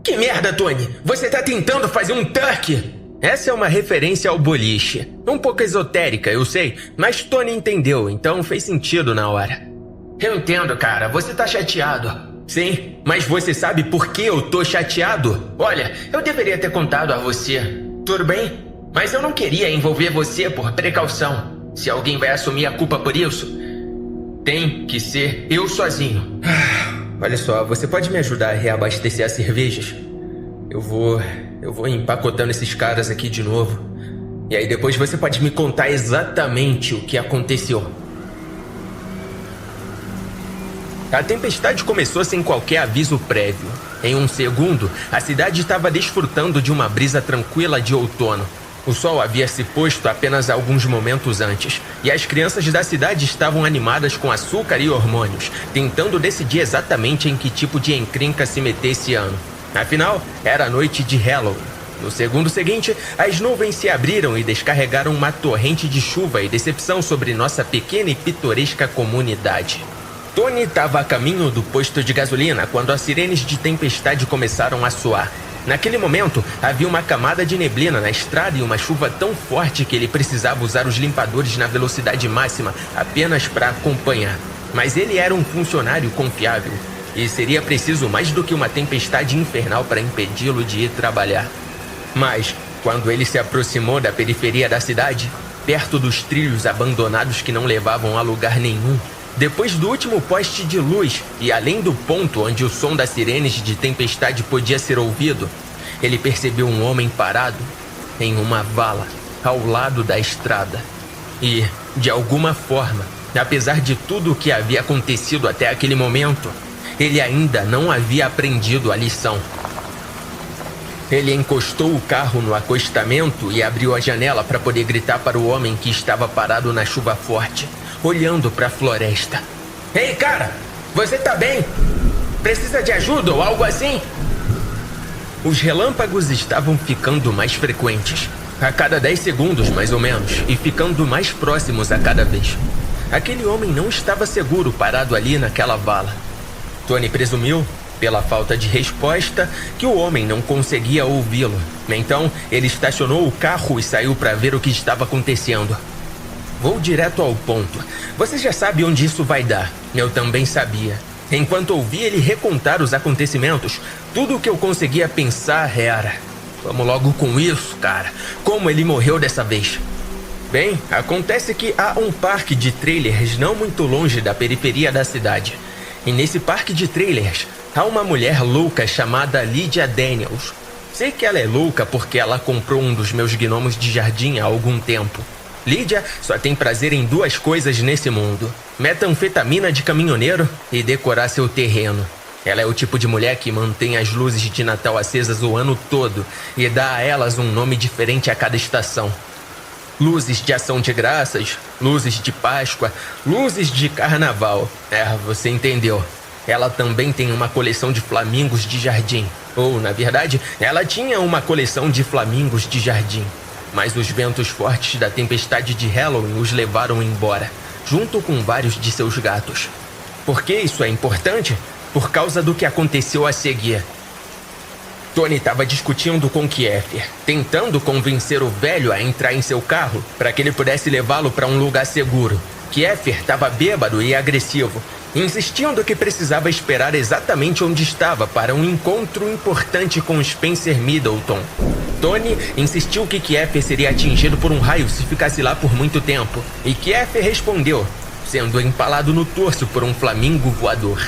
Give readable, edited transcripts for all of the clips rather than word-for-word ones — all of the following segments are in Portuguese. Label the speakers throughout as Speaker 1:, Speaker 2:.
Speaker 1: Que merda, Tony! Você tá tentando fazer um turkey? Essa é uma referência ao boliche. Um pouco esotérica, eu sei, mas Tony entendeu, então fez sentido na hora. Eu entendo, cara, você tá chateado. Sim, mas você sabe por que eu tô chateado? Olha, eu deveria ter contado a você. Tudo bem? Mas eu não queria envolver você por precaução. Se alguém vai assumir a culpa por isso, tem que ser eu sozinho. Olha só, você pode me ajudar a reabastecer as cervejas? Eu vou empacotando esses caras aqui de novo. E aí depois você pode me contar exatamente o que aconteceu. A tempestade começou sem qualquer aviso prévio. Em um segundo, a cidade estava desfrutando de uma brisa tranquila de outono. O sol havia se posto apenas alguns momentos antes, e as crianças da cidade estavam animadas com açúcar e hormônios, tentando decidir exatamente em que tipo de encrenca se meter esse ano. Afinal, era a noite de Halloween. No segundo seguinte, as nuvens se abriram e descarregaram uma torrente de chuva e decepção sobre nossa pequena e pitoresca comunidade. Tony estava a caminho do posto de gasolina quando as sirenes de tempestade começaram a soar. Naquele momento, havia uma camada de neblina na estrada e uma chuva tão forte que ele precisava usar os limpadores na velocidade máxima apenas para acompanhar. Mas ele era um funcionário confiável. E seria preciso mais do que uma tempestade infernal para impedi-lo de ir trabalhar. Mas, quando ele se aproximou da periferia da cidade, perto dos trilhos abandonados que não levavam a lugar nenhum, depois do último poste de luz e além do ponto onde o som das sirenes de tempestade podia ser ouvido, ele percebeu um homem parado em uma vala ao lado da estrada. E, de alguma forma, apesar de tudo o que havia acontecido até aquele momento, ele ainda não havia aprendido a lição. Ele encostou o carro no acostamento e abriu a janela para poder gritar para o homem que estava parado na chuva forte, olhando para a floresta. Ei, cara! Você tá bem? Precisa de ajuda ou algo assim? Os relâmpagos estavam ficando mais frequentes, a cada 10 segundos mais ou menos, e ficando mais próximos a cada vez. Aquele homem não estava seguro parado ali naquela vala. Tony presumiu, pela falta de resposta, que o homem não conseguia ouvi-lo. Então, ele estacionou o carro e saiu para ver o que estava acontecendo. Vou direto ao ponto. Você já sabe onde isso vai dar. Eu também sabia. Enquanto ouvi ele recontar os acontecimentos, tudo o que eu conseguia pensar era: vamos logo com isso, cara. Como ele morreu dessa vez? Bem, acontece que há um parque de trailers não muito longe da periferia da cidade. E nesse parque de trailers, há uma mulher louca chamada Lydia Daniels. Sei que ela é louca porque ela comprou um dos meus gnomos de jardim há algum tempo. Lydia só tem prazer em duas coisas nesse mundo: metanfetamina de caminhoneiro e decorar seu terreno. Ela é o tipo de mulher que mantém as luzes de Natal acesas o ano todo e dá a elas um nome diferente a cada estação. Luzes de ação de graças, luzes de Páscoa, luzes de carnaval. Você entendeu. Ela também tem uma coleção de flamingos de jardim. Ou, na verdade, ela tinha uma coleção de flamingos de jardim. Mas os ventos fortes da tempestade de Halloween os levaram embora, junto com vários de seus gatos. Por que isso é importante? Por causa do que aconteceu a seguir. Tony estava discutindo com Kiefer, tentando convencer o velho a entrar em seu carro para que ele pudesse levá-lo para um lugar seguro. Kiefer estava bêbado e agressivo, insistindo que precisava esperar exatamente onde estava para um encontro importante com Spencer Middleton. Tony insistiu que Kiefer seria atingido por um raio se ficasse lá por muito tempo, e Kiefer respondeu, sendo empalado no torso por um flamingo voador.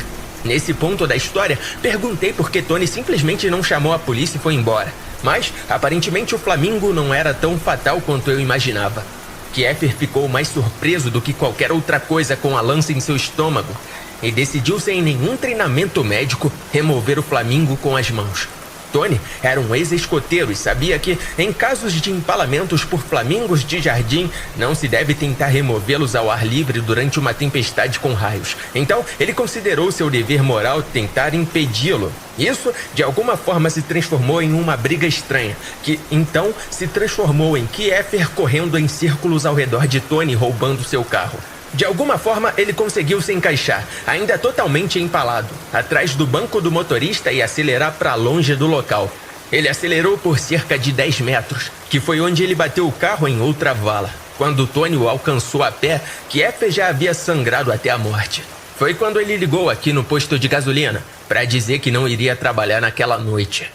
Speaker 1: Nesse ponto da história, perguntei por que Tony simplesmente não chamou a polícia e foi embora. Mas, aparentemente, o flamingo não era tão fatal quanto eu imaginava. Kiefer ficou mais surpreso do que qualquer outra coisa com a lança em seu estômago e decidiu, sem nenhum treinamento médico, remover o flamingo com as mãos. Tony era um ex-escoteiro e sabia que, em casos de empalamentos por flamingos de jardim, não se deve tentar removê-los ao ar livre durante uma tempestade com raios. Então, ele considerou seu dever moral tentar impedi-lo. Isso, de alguma forma, se transformou em uma briga estranha, que, então, se transformou em Kiefer correndo em círculos ao redor de Tony roubando seu carro. De alguma forma, ele conseguiu se encaixar, ainda totalmente empalado, atrás do banco do motorista e acelerar para longe do local. Ele acelerou por cerca de 10 metros, que foi onde ele bateu o carro em outra vala. Quando Tony o alcançou a pé, Kiefer já havia sangrado até a morte. Foi quando ele ligou aqui no posto de gasolina, para dizer que não iria trabalhar naquela noite.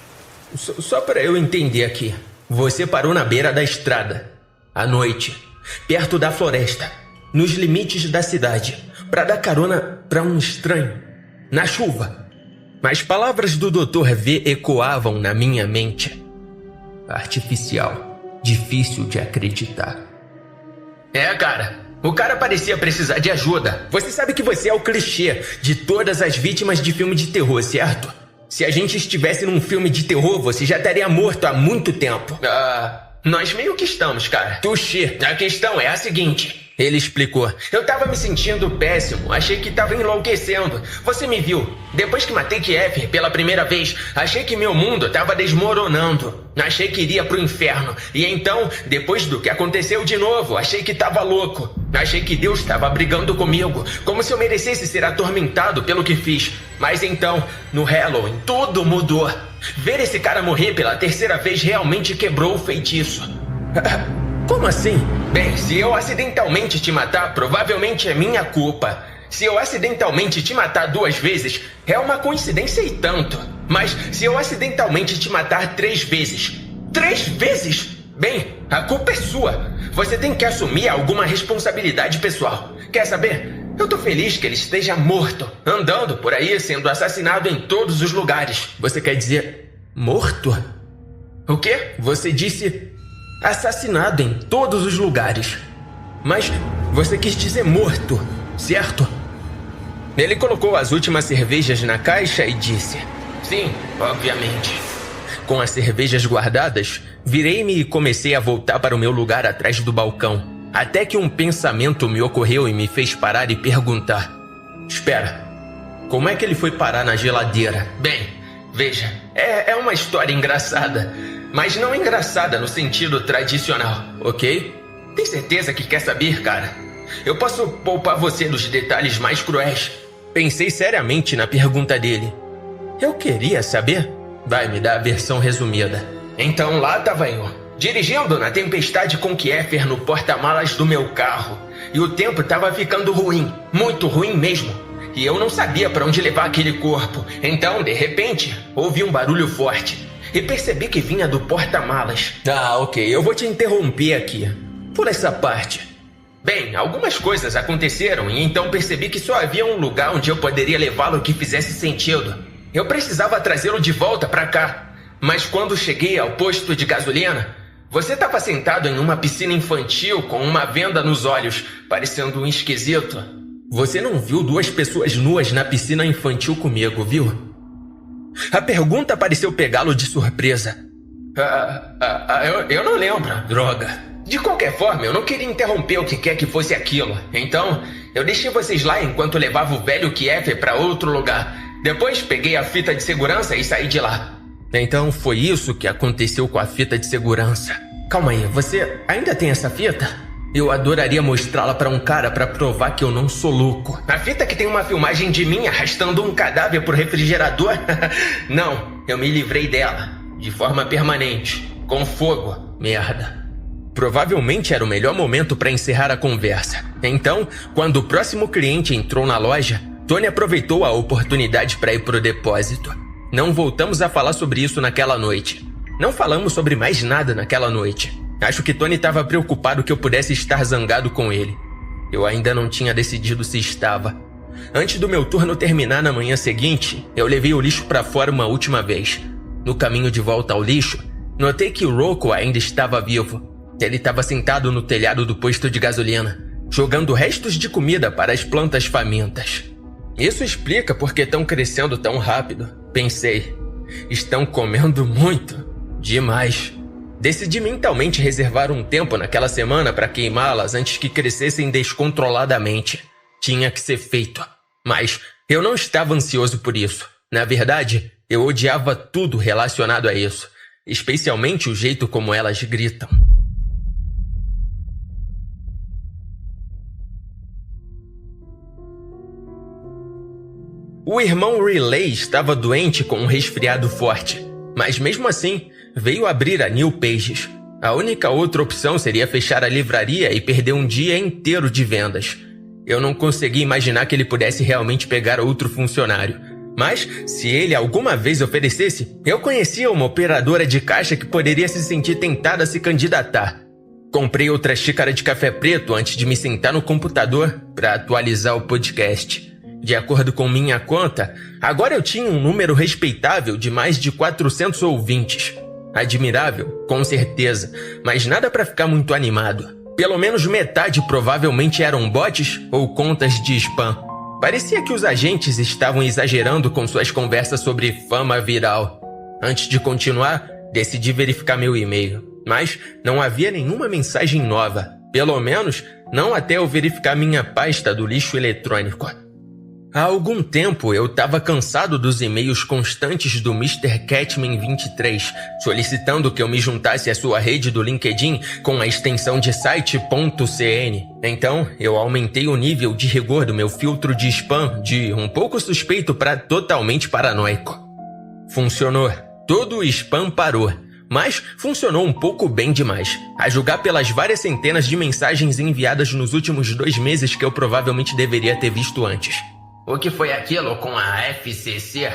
Speaker 1: Só para eu entender aqui, você parou na beira da estrada, à noite, perto da floresta, nos limites da cidade, para dar carona para um estranho, na chuva. As palavras do Dr. V ecoavam na minha mente. Artificial, difícil de acreditar. Cara, o cara parecia precisar de ajuda. Você sabe que você é o clichê de todas as vítimas de filme de terror, certo? Se a gente estivesse num filme de terror, você já estaria morto há muito tempo. Nós meio que estamos, cara. Touché. A questão é a seguinte... Ele explicou. Eu tava me sentindo péssimo, achei que tava enlouquecendo. Você me viu. Depois que matei Kiefer pela primeira vez, achei que meu mundo tava desmoronando. Achei que iria pro inferno. E então, depois do que aconteceu de novo, achei que tava louco. Achei que Deus tava brigando comigo, como se eu merecesse ser atormentado pelo que fiz. Mas então, no Halloween, tudo mudou. Ver esse cara morrer pela terceira vez realmente quebrou o feitiço. Como assim? Bem, se eu acidentalmente te matar, provavelmente é minha culpa. Se eu acidentalmente te matar 2 vezes, é uma coincidência e tanto. Mas se eu acidentalmente te matar 3 vezes... 3 vezes? Bem, a culpa é sua. Você tem que assumir alguma responsabilidade pessoal. Quer saber? Eu tô feliz que ele esteja morto, andando por aí sendo assassinado em todos os lugares. Você quer dizer... morto? O quê? Você disse... assassinado em todos os lugares. Mas você quis dizer morto, certo? Ele colocou as últimas cervejas na caixa e disse: sim, obviamente. Com as cervejas guardadas, virei-me e comecei a voltar para o meu lugar atrás do balcão. Até que um pensamento me ocorreu e me fez parar e perguntar: espera, como é que ele foi parar na geladeira? Bem, veja, é uma história engraçada. Mas não engraçada no sentido tradicional, ok? Tem certeza que quer saber, cara? Eu posso poupar você dos detalhes mais cruéis. Pensei seriamente na pergunta dele. Eu queria saber? Vai me dar a versão resumida. Então lá tava eu, dirigindo na tempestade com Kiefer no porta-malas do meu carro. E o tempo tava ficando ruim, muito ruim mesmo. E eu não sabia para onde levar aquele corpo. Então, de repente, ouvi um barulho forte. E percebi que vinha do porta-malas. Ok, eu vou te interromper aqui. Pula essa parte. Bem, algumas coisas aconteceram e então percebi que só havia um lugar onde eu poderia levá-lo que fizesse sentido. Eu precisava trazê-lo de volta pra cá. Mas quando cheguei ao posto de gasolina, você estava sentado em uma piscina infantil com uma venda nos olhos, parecendo um esquisito. Você não viu 2 pessoas nuas na piscina infantil comigo, viu? A pergunta pareceu pegá-lo de surpresa. Eu não lembro. Droga. De qualquer forma, eu não queria interromper o que quer que fosse aquilo. Então, eu deixei vocês lá enquanto levava o velho Kiefer para outro lugar. Depois, peguei a fita de segurança e saí de lá. Então, foi isso que aconteceu com a fita de segurança. Calma aí, você ainda tem essa fita? Eu adoraria mostrá-la para um cara para provar que eu não sou louco. A fita que tem uma filmagem de mim arrastando um cadáver pro refrigerador? Não, eu me livrei dela. De forma permanente. Com fogo. Merda. Provavelmente era o melhor momento para encerrar a conversa. Então, quando o próximo cliente entrou na loja, Tony aproveitou a oportunidade para ir pro depósito. Não voltamos a falar sobre isso naquela noite. Não falamos sobre mais nada naquela noite. Acho que Tony estava preocupado que eu pudesse estar zangado com ele. Eu ainda não tinha decidido se estava. Antes do meu turno terminar na manhã seguinte, eu levei o lixo para fora uma última vez. No caminho de volta ao lixo, notei que o Rocco ainda estava vivo. Ele estava sentado no telhado do posto de gasolina, jogando restos de comida para as plantas famintas. Isso explica por que estão crescendo tão rápido, pensei. Estão comendo muito, demais. Decidi mentalmente reservar um tempo naquela semana para queimá-las antes que crescessem descontroladamente. Tinha que ser feito. Mas eu não estava ansioso por isso. Na verdade, eu odiava tudo relacionado a isso. Especialmente o jeito como elas gritam. O irmão Riley estava doente com um resfriado forte, mas mesmo assim veio abrir a New Pages. A única outra opção seria fechar a livraria e perder um dia inteiro de vendas. Eu não conseguia imaginar que ele pudesse realmente pegar outro funcionário. Mas, se ele alguma vez oferecesse, eu conhecia uma operadora de caixa que poderia se sentir tentada a se candidatar. Comprei outra xícara de café preto antes de me sentar no computador para atualizar o podcast. De acordo com minha conta, agora eu tinha um número respeitável de mais de 400 ouvintes. Admirável, com certeza, mas nada para ficar muito animado. Pelo menos metade provavelmente eram bots ou contas de spam. Parecia que os agentes estavam exagerando com suas conversas sobre fama viral. Antes de continuar, decidi verificar meu e-mail, mas não havia nenhuma mensagem nova. Pelo menos, não até eu verificar minha pasta do lixo eletrônico. Há algum tempo eu estava cansado dos e-mails constantes do Mr. Catman 23, solicitando que eu me juntasse à sua rede do LinkedIn com a extensão de site.cn. Então, eu aumentei o nível de rigor do meu filtro de spam de um pouco suspeito para totalmente paranoico. Funcionou. Todo o spam parou. Mas funcionou um pouco bem demais, a julgar pelas várias centenas de mensagens enviadas nos últimos 2 meses que eu provavelmente deveria ter visto antes.
Speaker 2: O que foi aquilo com a FCC?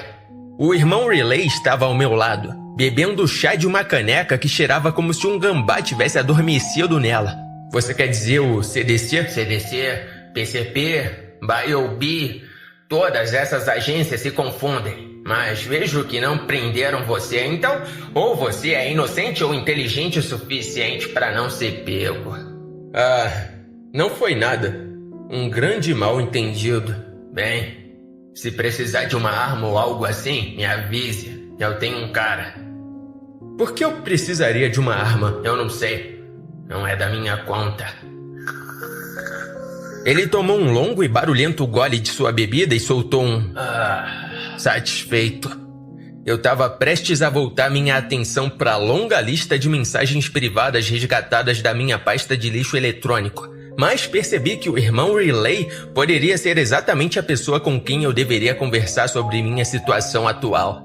Speaker 1: O irmão Riley estava ao meu lado, bebendo chá de uma caneca que cheirava como se um gambá tivesse adormecido nela. Você quer dizer o CDC?
Speaker 2: CDC, PCP, BioB, todas essas agências se confundem. Mas vejo que não prenderam você, então ou você é inocente ou inteligente o suficiente para não ser pego.
Speaker 1: Não foi nada. Um grande mal-entendido.
Speaker 2: Bem, se precisar de uma arma ou algo assim, me avise. Eu tenho um cara.
Speaker 1: Por que eu precisaria de uma arma?
Speaker 2: Eu não sei. Não é da minha conta.
Speaker 1: Ele tomou um longo e barulhento gole de sua bebida e soltou um... satisfeito. Eu estava prestes a voltar minha atenção para a longa lista de mensagens privadas resgatadas da minha pasta de lixo eletrônico. Mas percebi que o irmão Riley poderia ser exatamente a pessoa com quem eu deveria conversar sobre minha situação atual.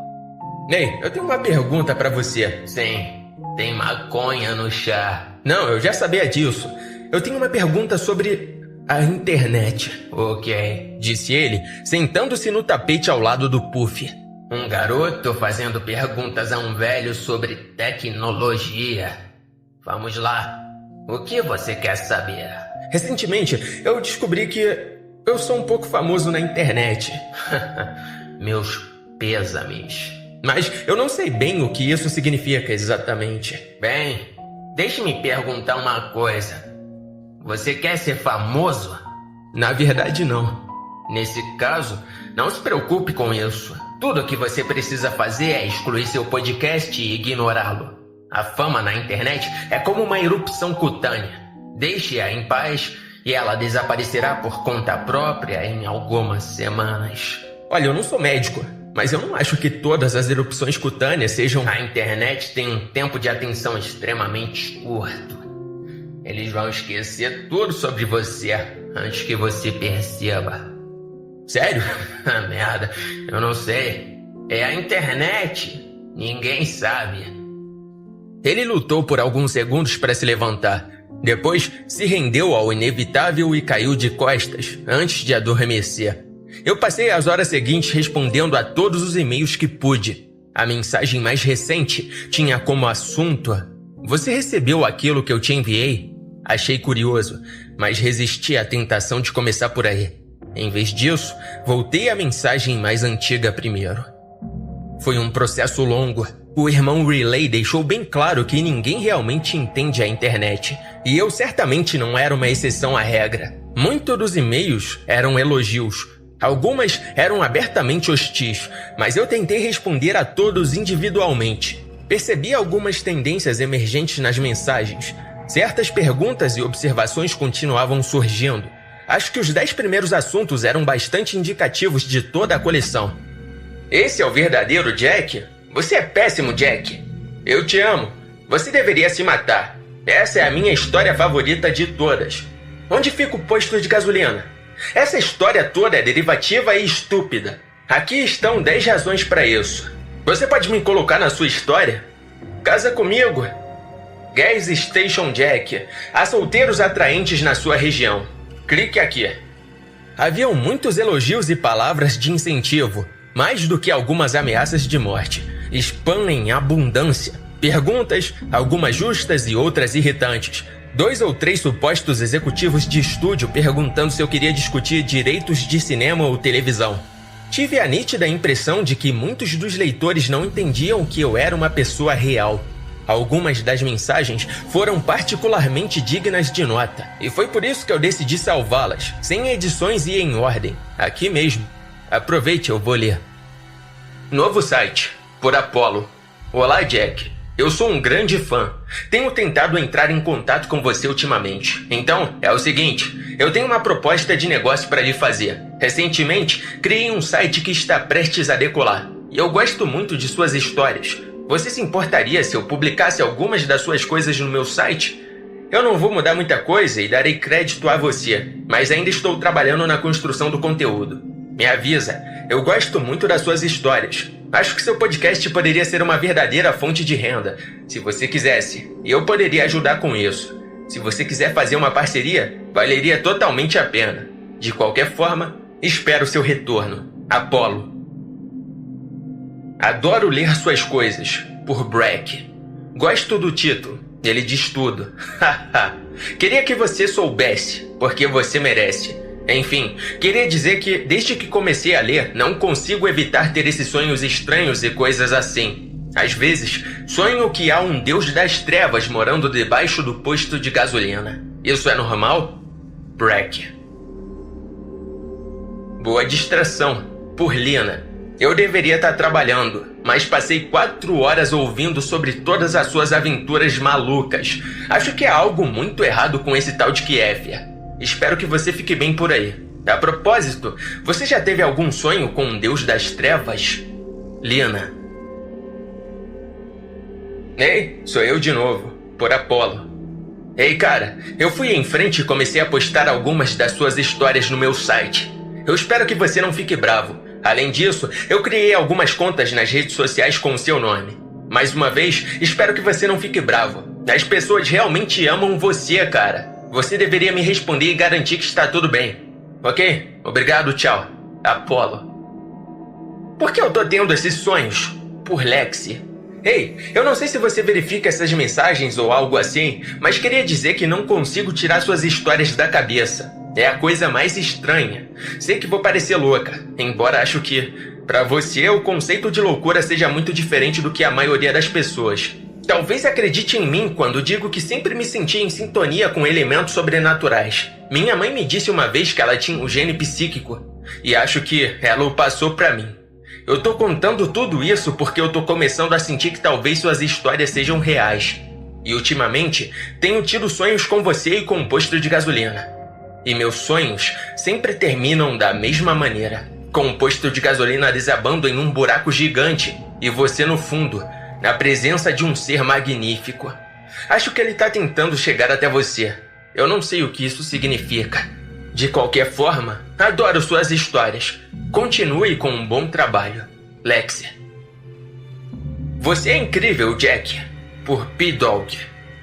Speaker 1: Ney, eu tenho uma pergunta para você.
Speaker 2: Sim, tem maconha no chá.
Speaker 1: Não, eu já sabia disso. Eu tenho uma pergunta sobre a internet.
Speaker 2: Ok,
Speaker 1: disse ele, sentando-se no tapete ao lado do Puff.
Speaker 2: Um garoto fazendo perguntas a um velho sobre tecnologia. Vamos lá. O que você quer saber?
Speaker 1: Recentemente, eu descobri que eu sou um pouco famoso na internet.
Speaker 2: Meus pêsames.
Speaker 1: Mas eu não sei bem o que isso significa exatamente.
Speaker 2: Bem, deixe-me perguntar uma coisa. Você quer ser famoso?
Speaker 1: Na verdade, não.
Speaker 2: Nesse caso, não se preocupe com isso. Tudo o que você precisa fazer é excluir seu podcast e ignorá-lo. A fama na internet é como uma erupção cutânea. Deixe-a em paz e ela desaparecerá por conta própria em algumas semanas.
Speaker 1: Olha, eu não sou médico, mas eu não acho que todas as erupções cutâneas sejam...
Speaker 2: A internet tem um tempo de atenção extremamente curto. Eles vão esquecer tudo sobre você antes que você perceba.
Speaker 1: Sério?
Speaker 2: Merda, eu não sei. É a internet. Ninguém sabe.
Speaker 1: Ele lutou por alguns segundos para se levantar. Depois, se rendeu ao inevitável e caiu de costas, antes de adormecer. Eu passei as horas seguintes respondendo a todos os e-mails que pude. A mensagem mais recente tinha como assunto: você recebeu aquilo que eu te enviei? Achei curioso, mas resisti à tentação de começar por aí. Em vez disso, voltei à mensagem mais antiga primeiro. Foi um processo longo. O irmão Riley deixou bem claro que ninguém realmente entende a internet. E eu certamente não era uma exceção à regra. Muitos dos e-mails eram elogios. Algumas eram abertamente hostis, mas eu tentei responder a todos individualmente. Percebi algumas tendências emergentes nas mensagens. Certas perguntas e observações continuavam surgindo. Acho que os 10 primeiros assuntos eram bastante indicativos de toda a coleção. Esse é o verdadeiro Jack? Você é péssimo, Jack. Eu te amo. Você deveria se matar. Essa é a minha história favorita de todas. Onde fica o posto de gasolina? Essa história toda é derivativa e estúpida. Aqui estão 10 razões para isso. Você pode me colocar na sua história? Casa comigo. Gas Station Jack. Há solteiros atraentes na sua região. Clique aqui. Haviam muitos elogios e palavras de incentivo, mais do que algumas ameaças de morte. Spam em abundância. Perguntas, algumas justas e outras irritantes. 2 ou 3 supostos executivos de estúdio perguntando se eu queria discutir direitos de cinema ou televisão. Tive a nítida impressão de que muitos dos leitores não entendiam que eu era uma pessoa real. Algumas das mensagens foram particularmente dignas de nota, e foi por isso que eu decidi salvá-las, sem edições e em ordem, aqui mesmo. Aproveite, eu vou ler. Novo site, por Apollo. Olá, Jack. Eu sou um grande fã. Tenho tentado entrar em contato com você ultimamente. Então, é o seguinte, eu tenho uma proposta de negócio para lhe fazer. Recentemente, criei um site que está prestes a decolar. E eu gosto muito de suas histórias. Você se importaria se eu publicasse algumas das suas coisas no meu site? Eu não vou mudar muita coisa e darei crédito a você, mas ainda estou trabalhando na construção do conteúdo. Me avisa, eu gosto muito das suas histórias. Acho que seu podcast poderia ser uma verdadeira fonte de renda, se você quisesse, e eu poderia ajudar com isso. Se você quiser fazer uma parceria, valeria totalmente a pena. De qualquer forma, espero seu retorno. Apollo. Adoro ler suas coisas, por Breck. Gosto do título, ele diz tudo. Queria que você soubesse, porque você merece. Enfim, queria dizer que, desde que comecei a ler, não consigo evitar ter esses sonhos estranhos e coisas assim. Às vezes, sonho que há um deus das trevas morando debaixo do posto de gasolina. Isso é normal? Breck. Boa distração, por Lina. Eu deveria estar trabalhando, mas passei 4 horas ouvindo sobre todas as suas aventuras malucas. Acho que há algo muito errado com esse tal de Kiefer. Espero que você fique bem por aí. A propósito, você já teve algum sonho com um deus das trevas? Lina. Ei, sou eu de novo, por Apollo. Ei, cara, eu fui em frente e comecei a postar algumas das suas histórias no meu site. Eu espero que você não fique bravo. Além disso, eu criei algumas contas nas redes sociais com o seu nome. Mais uma vez, espero que você não fique bravo. As pessoas realmente amam você, cara. Você deveria me responder e garantir que está tudo bem. Ok? Obrigado, tchau. Apollo. Por que eu tô tendo esses sonhos? Por Lexi. Ei, eu não sei se você verifica essas mensagens ou algo assim, mas queria dizer que não consigo tirar suas histórias da cabeça. É a coisa mais estranha. Sei que vou parecer louca, embora acho que, pra você, o conceito de loucura seja muito diferente do que a maioria das pessoas. Talvez acredite em mim quando digo que sempre me senti em sintonia com elementos sobrenaturais. Minha mãe me disse uma vez que ela tinha um gene psíquico, e acho que ela o passou pra mim. Eu tô contando tudo isso porque eu tô começando a sentir que talvez suas histórias sejam reais. E ultimamente, tenho tido sonhos com você e com um posto de gasolina. E meus sonhos sempre terminam da mesma maneira, com um posto de gasolina desabando em um buraco gigante e você no fundo, na presença de um ser magnífico. Acho que ele tá tentando chegar até você. Eu não sei o que isso significa. De qualquer forma, adoro suas histórias. Continue com um bom trabalho. Lexi. Você é incrível, Jack. Por P-Dog.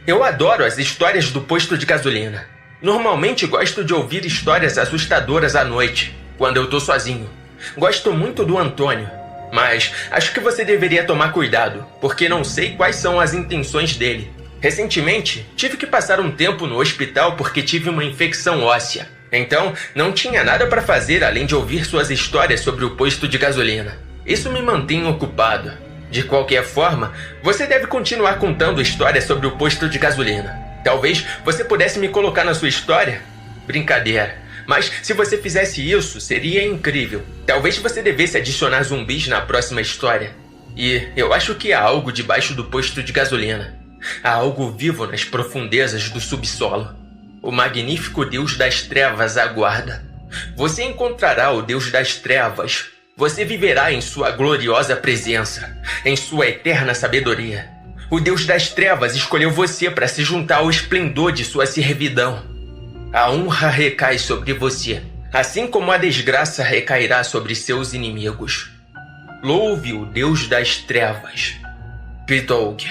Speaker 1: Eu adoro as histórias do posto de gasolina. Normalmente gosto de ouvir histórias assustadoras à noite, quando eu tô sozinho. Gosto muito do Antônio, mas acho que você deveria tomar cuidado, porque não sei quais são as intenções dele. Recentemente, tive que passar um tempo no hospital porque tive uma infecção óssea. Então, não tinha nada para fazer além de ouvir suas histórias sobre o posto de gasolina. Isso me mantém ocupado. De qualquer forma, você deve continuar contando histórias sobre o posto de gasolina. Talvez você pudesse me colocar na sua história? Brincadeira. Mas se você fizesse isso, seria incrível. Talvez você devesse adicionar zumbis na próxima história. E eu acho que há algo debaixo do posto de gasolina. Há algo vivo nas profundezas do subsolo. O magnífico Deus das Trevas aguarda. Você encontrará o Deus das Trevas. Você viverá em sua gloriosa presença, em sua eterna sabedoria. O Deus das Trevas escolheu você para se juntar ao esplendor de sua servidão. A honra recai sobre você. assim como a desgraça recairá sobre seus inimigos. Louve o Deus das Trevas. Pidog.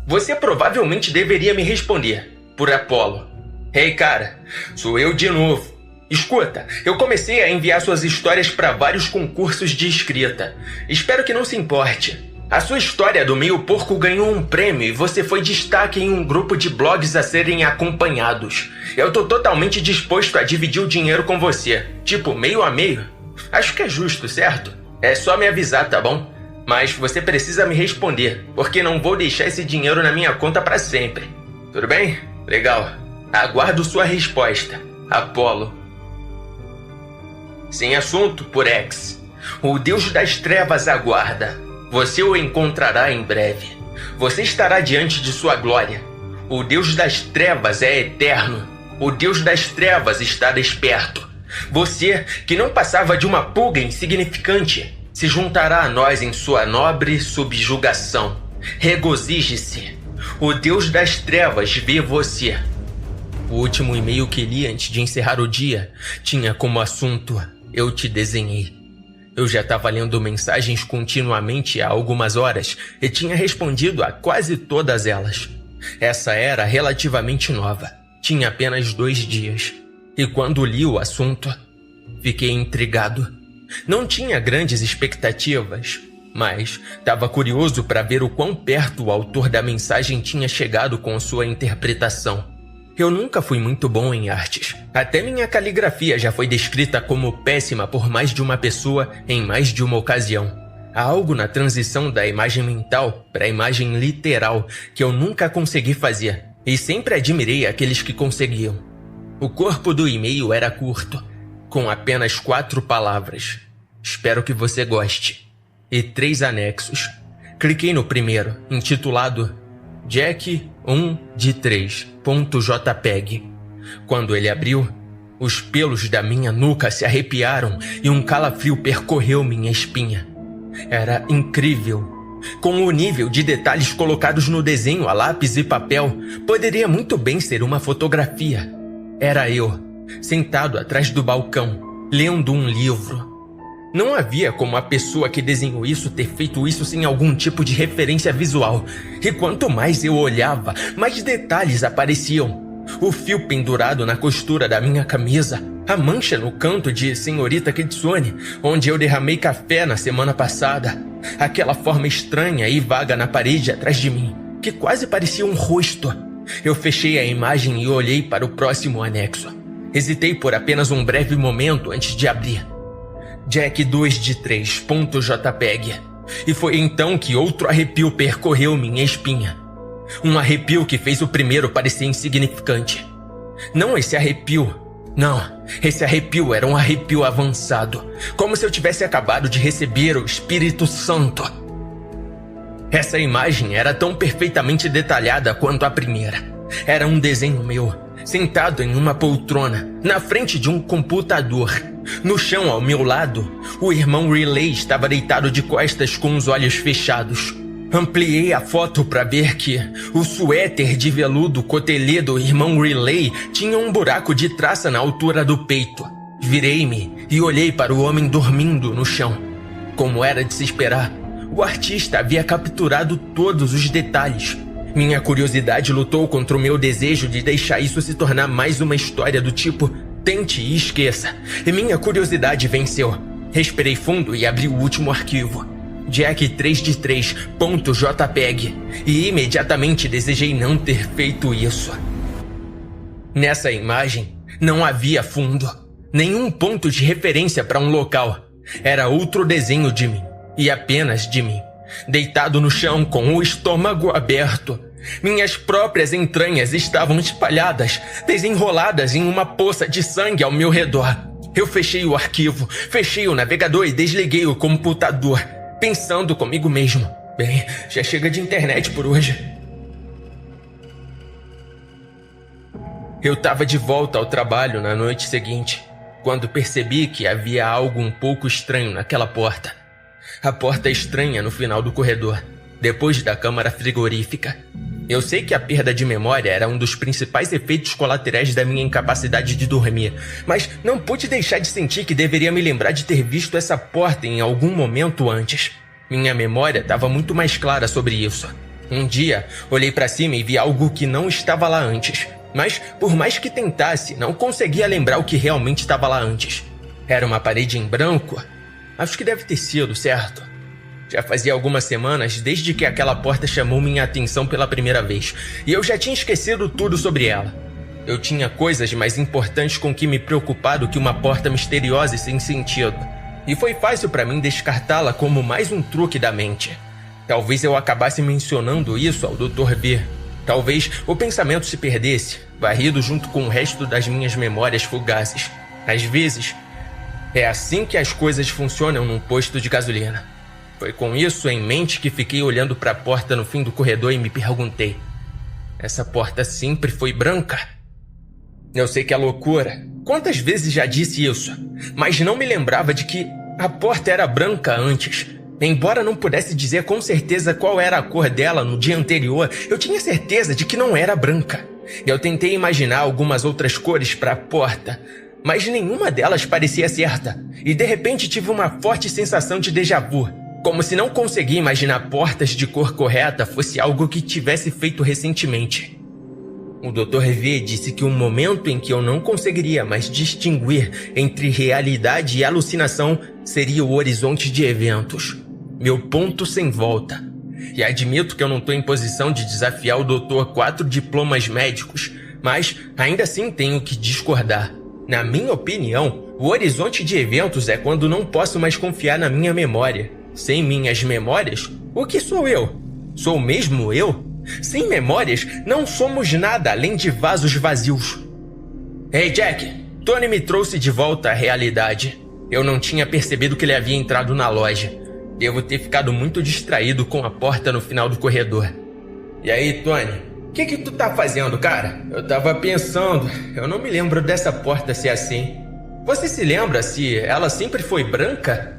Speaker 1: Você provavelmente deveria me responder, por Apolo. Ei, cara, sou eu de novo. Escuta, eu comecei a enviar suas histórias para vários concursos de escrita. Espero que não se importe. A sua história do meio porco ganhou um prêmio e você foi destaque em um grupo de blogs a serem acompanhados. Eu tô totalmente disposto a dividir o dinheiro com você. Tipo, meio a meio. Acho que é justo, certo? É só me avisar, tá bom? Mas você precisa me responder, porque não vou deixar esse dinheiro na minha conta para sempre. Tudo bem? Legal. Aguardo sua resposta. Apolo. Sem assunto, por X. O Deus das Trevas aguarda. Você o encontrará em breve. Você estará diante de sua glória. O Deus das Trevas é eterno. O Deus das Trevas está desperto. Você, que não passava de uma pulga insignificante, se juntará a nós em sua nobre subjugação. Regozije-se. O Deus das Trevas vê você. O último e-mail que li antes de encerrar o dia tinha como assunto: eu te desenhei. Eu já estava lendo mensagens continuamente há algumas horas e tinha respondido a quase todas elas. Essa era relativamente nova. Tinha apenas 2 dias. E quando li o assunto, fiquei intrigado. Não tinha grandes expectativas, mas estava curioso para ver o quão perto o autor da mensagem tinha chegado com sua interpretação. Eu nunca fui muito bom em artes. Até minha caligrafia já foi descrita como péssima por mais de uma pessoa em mais de uma ocasião. Há algo na transição da imagem mental para a imagem literal que eu nunca consegui fazer, e sempre admirei aqueles que conseguiam. O corpo do e-mail era curto, com apenas 4 palavras. Espero que você goste. E 3 anexos. Cliquei no primeiro, intitulado Jack 1 de 3.jpg. Quando ele abriu, os pelos da minha nuca se arrepiaram e um calafrio percorreu minha espinha. Era incrível. Com o nível de detalhes colocados no desenho a lápis e papel, poderia muito bem ser uma fotografia. Era eu, sentado atrás do balcão, lendo um livro. Não havia como a pessoa que desenhou isso ter feito isso sem algum tipo de referência visual. E quanto mais eu olhava, mais detalhes apareciam. O fio pendurado na costura da minha camisa, a mancha no canto de Senhorita Kitsune, onde eu derramei café na semana passada, aquela forma estranha e vaga na parede atrás de mim, que quase parecia um rosto. Eu fechei a imagem e olhei para o próximo anexo. Hesitei por apenas um breve momento antes de abrir. Jack 2 de 3.jpg. E foi então que outro arrepio percorreu minha espinha. Um arrepio que fez o primeiro parecer insignificante. Não esse arrepio. Não, esse arrepio era um arrepio avançado. Como se eu tivesse acabado de receber o Espírito Santo. Essa imagem era tão perfeitamente detalhada quanto a primeira. Era um desenho meu, sentado em uma poltrona, na frente de um computador. No chão ao meu lado, o irmão Riley estava deitado de costas com os olhos fechados. Ampliei a foto para ver que o suéter de veludo cotelê do irmão Riley tinha um buraco de traça na altura do peito. Virei-me e olhei para o homem dormindo no chão. Como era de se esperar, o artista havia capturado todos os detalhes. Minha curiosidade lutou contra o meu desejo de deixar isso se tornar mais uma história do tipo tente e esqueça. E minha curiosidade venceu. Respirei fundo e abri o último arquivo. Jack 3 de 3.jpg. E imediatamente desejei não ter feito isso. Nessa imagem, não havia fundo. Nenhum ponto de referência para um local. Era outro desenho de mim. E apenas de mim. Deitado no chão com o estômago aberto. Minhas próprias entranhas estavam espalhadas, desenroladas em uma poça de sangue ao meu redor. Eu fechei o arquivo, fechei o navegador e desliguei o computador, pensando comigo mesmo. Bem, já chega de internet por hoje. Eu estava de volta ao trabalho na noite seguinte, quando percebi que havia algo um pouco estranho naquela porta. A porta estranha no final do corredor, depois da câmara frigorífica. Eu sei que a perda de memória era um dos principais efeitos colaterais da minha incapacidade de dormir, mas não pude deixar de sentir que deveria me lembrar de ter visto essa porta em algum momento antes. Minha memória estava muito mais clara sobre isso. Um dia, olhei para cima e vi algo que não estava lá antes, mas por mais que tentasse, não conseguia lembrar o que realmente estava lá antes. Era uma parede em branco? Acho que deve ter sido, certo? Já fazia algumas semanas desde que aquela porta chamou minha atenção pela primeira vez, e eu já tinha esquecido tudo sobre ela. Eu tinha coisas mais importantes com que me preocupar do que uma porta misteriosa e sem sentido, e foi fácil para mim descartá-la como mais um truque da mente. Talvez eu acabasse mencionando isso ao Dr. V. Talvez o pensamento se perdesse, varrido junto com o resto das minhas memórias fugazes. Às vezes, é assim que as coisas funcionam num posto de gasolina. Foi com isso em mente que fiquei olhando para a porta no fim do corredor e me perguntei: essa porta sempre foi branca? Eu sei que é loucura. Quantas vezes já disse isso? Mas não me lembrava de que a porta era branca antes. Embora não pudesse dizer com certeza qual era a cor dela no dia anterior, eu tinha certeza de que não era branca. Eu tentei imaginar algumas outras cores para a porta, mas nenhuma delas parecia certa. E de repente tive uma forte sensação de déjà vu. Como se não conseguir imaginar portas de cor correta fosse algo que tivesse feito recentemente. O Dr. V disse que o momento em que eu não conseguiria mais distinguir entre realidade e alucinação seria o horizonte de eventos. Meu ponto sem volta. E admito que eu não estou em posição de desafiar o doutor 4 diplomas médicos, mas ainda assim tenho que discordar. Na minha opinião, o horizonte de eventos é quando não posso mais confiar na minha memória. Sem minhas memórias, o que sou eu? Sou mesmo eu? Sem memórias, não somos nada além de vasos vazios. Ei, Jack, Tony me trouxe de volta à realidade. Eu não tinha percebido que ele havia entrado na loja. Devo ter ficado muito distraído com a porta no final do corredor. E aí, Tony, o que tu tá fazendo, cara? Eu tava pensando, eu não me lembro dessa porta ser assim. Você se lembra se ela sempre foi branca?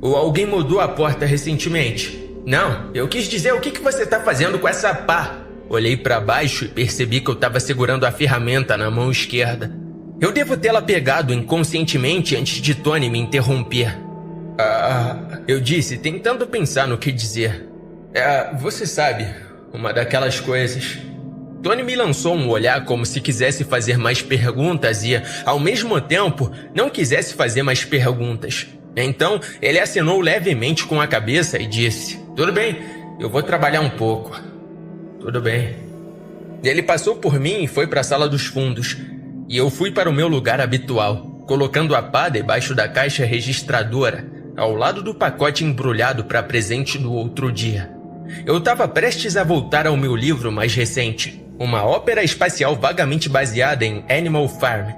Speaker 1: Ou alguém mudou a porta recentemente? Não, eu quis dizer o que você tá fazendo com essa pá. Olhei para baixo e percebi que eu tava segurando a ferramenta na mão esquerda. Eu devo tê-la pegado inconscientemente antes de Tony me interromper. Eu disse, tentando pensar no que dizer. Você sabe, uma daquelas coisas. Tony me lançou um olhar como se quisesse fazer mais perguntas e, ao mesmo tempo, não quisesse fazer mais perguntas. Então, ele acenou levemente com a cabeça e disse: tudo bem, eu vou trabalhar um pouco. Tudo bem. Ele passou por mim e foi para a sala dos fundos. E eu fui para o meu lugar habitual, colocando a pá debaixo da caixa registradora, ao lado do pacote embrulhado para presente do outro dia. Eu estava prestes a voltar ao meu livro mais recente, uma ópera espacial vagamente baseada em Animal Farm,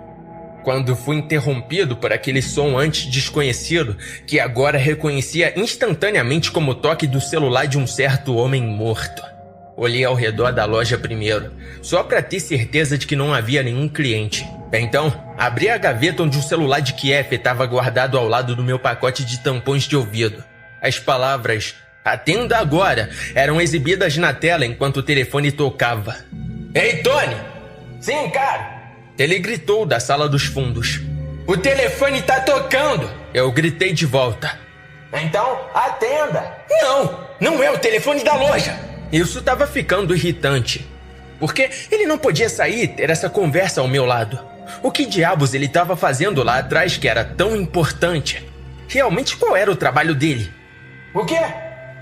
Speaker 1: quando fui interrompido por aquele som antes desconhecido que agora reconhecia instantaneamente como o toque do celular de um certo homem morto. Olhei ao redor da loja primeiro, só para ter certeza de que não havia nenhum cliente. Então, abri a gaveta onde o celular de Kiev estava guardado ao lado do meu pacote de tampões de ouvido. As palavras "atenda agora" eram exibidas na tela enquanto o telefone tocava. Ei, Tony! Sim, cara! Ele gritou da sala dos fundos. O telefone tá tocando! Eu gritei de volta. Então, atenda! Não é o telefone da loja! Isso estava ficando irritante. Porque ele não podia sair e ter essa conversa ao meu lado. O que diabos ele estava fazendo lá atrás que era tão importante? Realmente qual era o trabalho dele? O quê?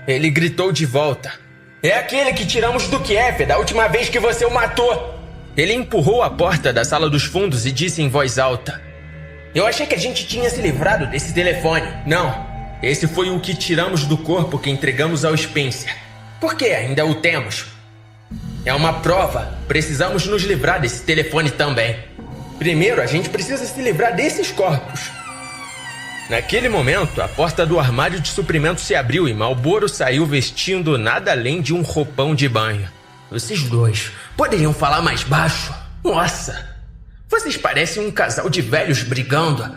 Speaker 1: Ele gritou de volta. É aquele que tiramos do Kiev da última vez que você o matou! Ele empurrou a porta da sala dos fundos e disse em voz alta: eu achei que a gente tinha se livrado desse telefone. Não, esse foi o que tiramos do corpo que entregamos ao Spencer. Por que ainda o temos? É uma prova. Precisamos nos livrar desse telefone também. Primeiro, a gente precisa se livrar desses corpos. Naquele momento, a porta do armário de suprimentos se abriu e Marlboro saiu vestindo nada além de um roupão de banho. Vocês dois poderiam falar mais baixo? Nossa! Vocês parecem um casal de velhos brigando.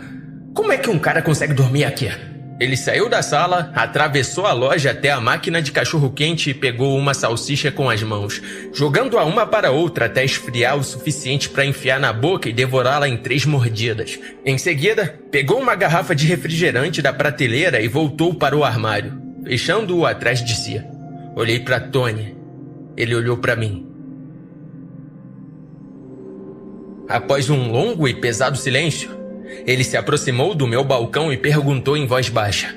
Speaker 1: Como é que um cara consegue dormir aqui? Ele saiu da sala, atravessou a loja até a máquina de cachorro-quente e pegou uma salsicha com as mãos, jogando-a uma para outra até esfriar o suficiente para enfiar na boca e devorá-la em 3 mordidas. Em seguida, pegou uma garrafa de refrigerante da prateleira e voltou para o armário, fechando-o atrás de si. Olhei para Tony. Ele olhou para mim. Após um longo e pesado silêncio, ele se aproximou do meu balcão e perguntou em voz baixa: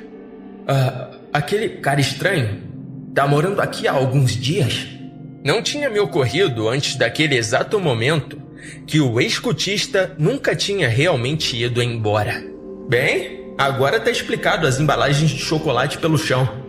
Speaker 1: aquele cara estranho tá morando aqui há alguns dias? Não tinha me ocorrido antes daquele exato momento que o ex-cotista nunca tinha realmente ido embora. Bem, agora tá explicado as embalagens de chocolate pelo chão.